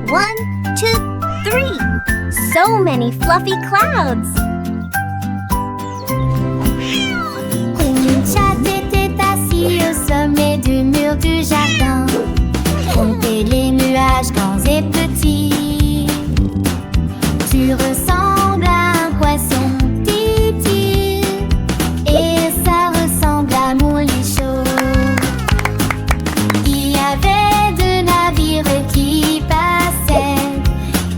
1, 2, 3. So many fluffy clouds. Une chatte était assise au sommet du mur du jardin. Compter les nuages grands et petits. Tu ressembles à un poisson, dit-il. Et ça ressemble à mon lit chaud. Il y avait 2 navires qui passaient.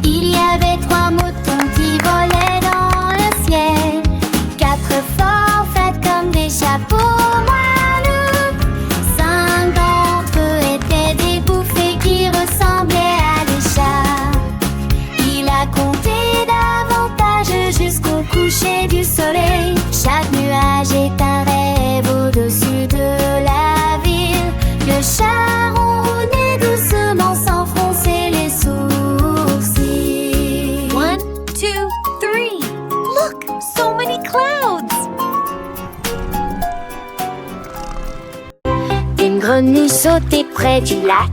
Il y avait 3 moutons qui volaient dans le ciel. 4 forts faits comme des chapeaux moelleux. 5 d'entre eux étaient des bouffées qui ressemblaient à des chats. Il a compté davantage jusqu'au coucher du soleil. Chaque nuage est un rêve au-dessus de la ville. Le chat ronronnait doucement sans froncer les sourcils. 1, 2, 3. Look, so many clouds. Une grenouille sautait près du lac.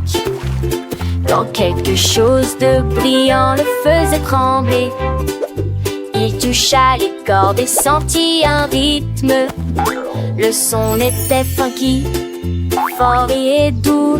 Quand quelque chose de brillant le faisait trembler, il toucha les cordes et sentit un rythme. Le son était funky, fort et doux.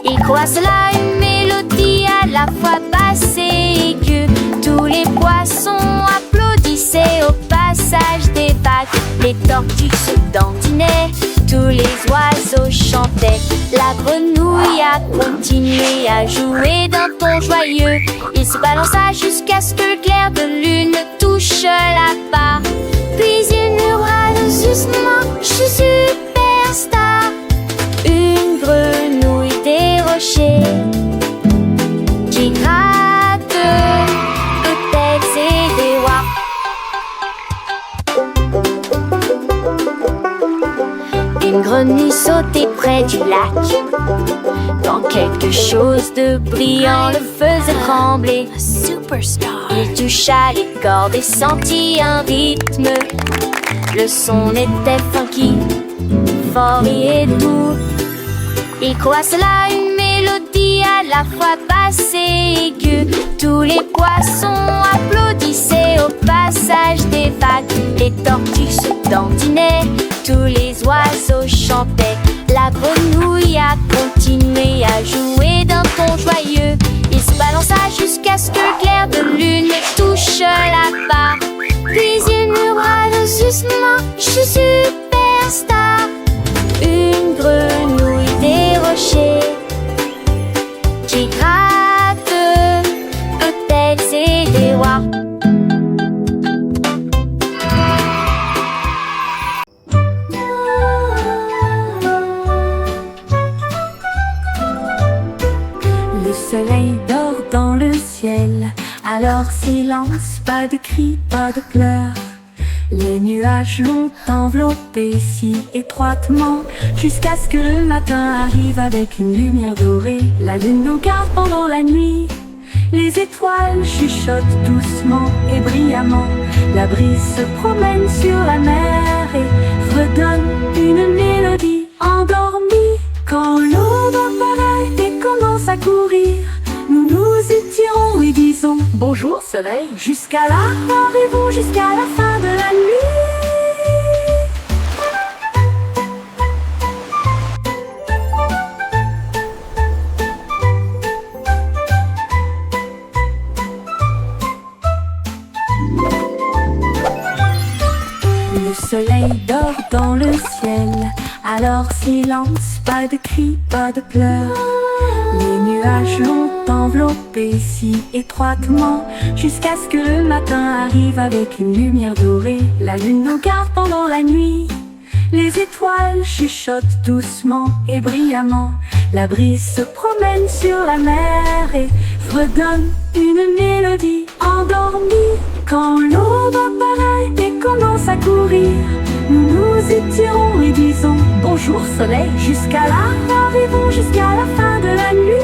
Il croit cela une mélodie à la fois basse et aiguë. Tous les poissons applaudissaient au passage des vagues. Les tortues se dandinaient, tous les oiseaux chantaient. La grenouille a continué à jouer d'un ton joyeux. Il se balança jusqu'à ce que le clair de lune touche la barre. Puis il murmura doucement, je suis superstar. Une grenouille des rochers qui gratte de têtes et des rois. Une grenouille sautait près du lac. Quand quelque chose de brillant le faisait trembler, A superstar. il toucha les cordes et sentit un rythme. Le son était funky, fort et doux. Il croit cela une mélodie à la fois basse et aiguë. Tous les poissons applaudissaient au passage des vagues. Les tortues se dandinaient, tous les oiseaux chantaient. La grenouille a continué à jouer d'un ton joyeux. Il se balança jusqu'à ce que le clair de lune touche la barre. Puis il murmura doucement, je suis superstar. Une grenouille des rochers qui gratte de têtes et des rois. Le soleil dort dans le ciel, alors silence, pas de cris, pas de pleurs. Les nuages l'ont enveloppé si étroitement, jusqu'à ce que le matin arrive avec une lumière dorée. La lune nous garde pendant la nuit, les étoiles chuchotent doucement et brillamment. La brise se promène sur la mer et redonne une mélodie endormie. Quand l'aube apparaît et commence à courir, nous nous étirons et disons bonjour soleil. Jusqu'à là, rêvons jusqu'à la fin de la nuit. Le soleil dort dans le ciel, alors silence, pas de cris, pas de pleurs. Les nuages l'ont enveloppé si étroitement, jusqu'à ce que le matin arrive avec une lumière dorée. La lune nous garde pendant la nuit, les étoiles chuchotent doucement et brillamment. La brise se promène sur la mer et redonne une mélodie endormie. Quand l'aube apparaît et commence à courir, nous nous étirons et disons bonjour soleil. Jusqu'à là, rêvons jusqu'à la fin de la nuit.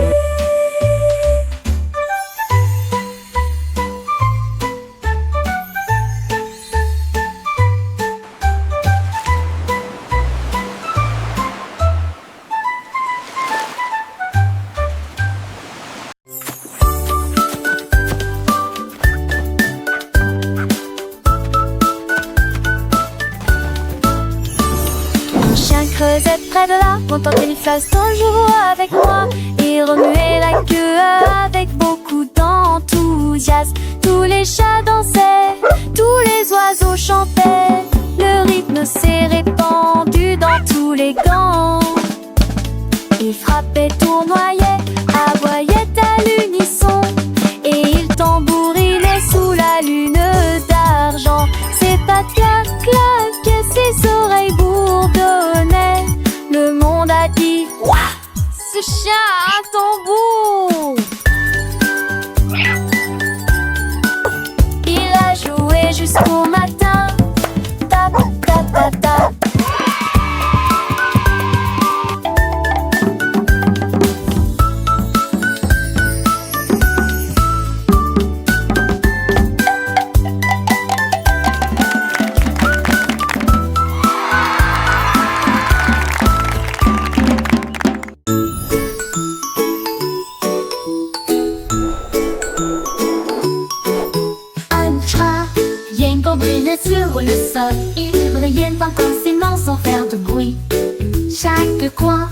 contenter les faces toujours avec moi et remuer la queue avec beaucoup d'enthousiasme. Tous les chats dansaient, tous les oiseaux chantaient, le rythme s'est répandu dans tous les gants. Ils frappaient, tournoyaient, aboyaient à l'unisson, et ils tambourinaient sous la lune d'argent. Ses pattes claquaient, ses oreilles bourdonnaient. Le monde a dit « Ouah, ce chien a un tambour !» Il a joué jusqu'au matin. Ta ta ta ta. Sur le sol, il brillait intensément sans faire de bruit. Chaque coin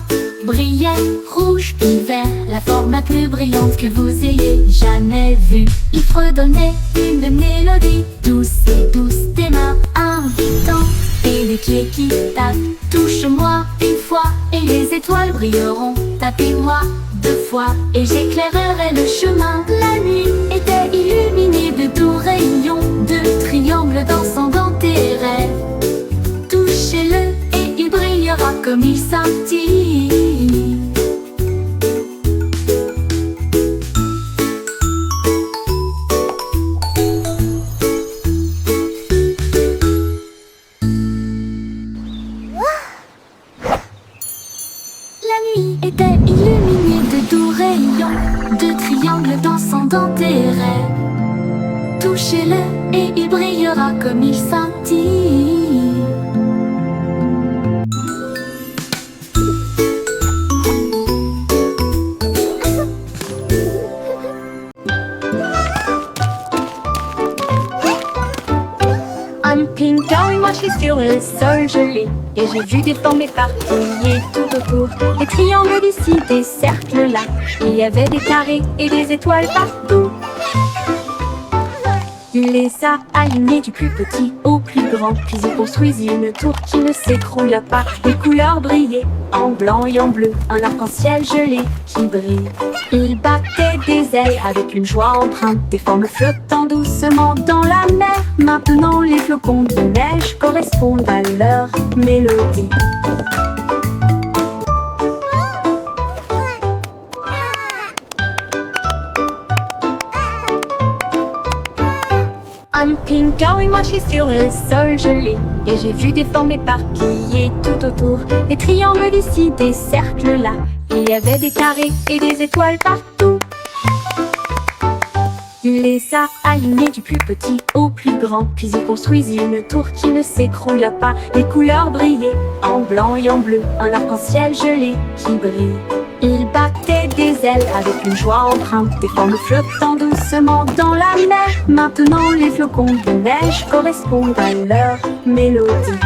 brillait rouge et vert, la forme la plus brillante que vous ayez jamais vue. Il fredonnait une mélodie douce et douce, des mains invitantes et des pieds qui tapent. Touche-moi une fois et les étoiles brilleront. Tapez-moi 2 fois et j'éclairerai le chemin. La nuit était illuminée de doux rayons, de triangles dansant dans tes rêves. Touchez-le et il brillera comme il scintille. La nuit était illuminée de doux rayons, de triangles dansant dans tes rêves. Touchez-le et il brillera comme il scintille. Un pinguin, moi je suis sur le sol gelé, et j'ai vu des formes éparpillées tout autour, des triangles d'ici, des cercles là. Il y avait des carrés et des étoiles partout. Il les a alignés du plus petit au plus grand, puis il construisit une tour qui ne s'écroula pas. Les couleurs brillaient en blanc et en bleu, un arc-en-ciel gelé qui brille. Il battait des ailes avec une joie empreinte, des formes flottant doucement dans la mer. Maintenant les flocons de neige correspondent à leur mélodie. Un pinguin et moi je suis sur le sol gelé, et j'ai vu des formes éparpillées tout autour, des triangles d'ici, des cercles là. Il y avait des carrés et des étoiles partout. Il les a alignés du plus petit au plus grand, puis il construisit une tour qui ne s'écroula pas. Les couleurs brillaient en blanc et en bleu, un arc-en-ciel gelé qui brille. Il battait des ailes avec une joie empreinte, des formes flottant doucement dans la mer. Maintenant les flocons de neige correspondent à leur mélodie.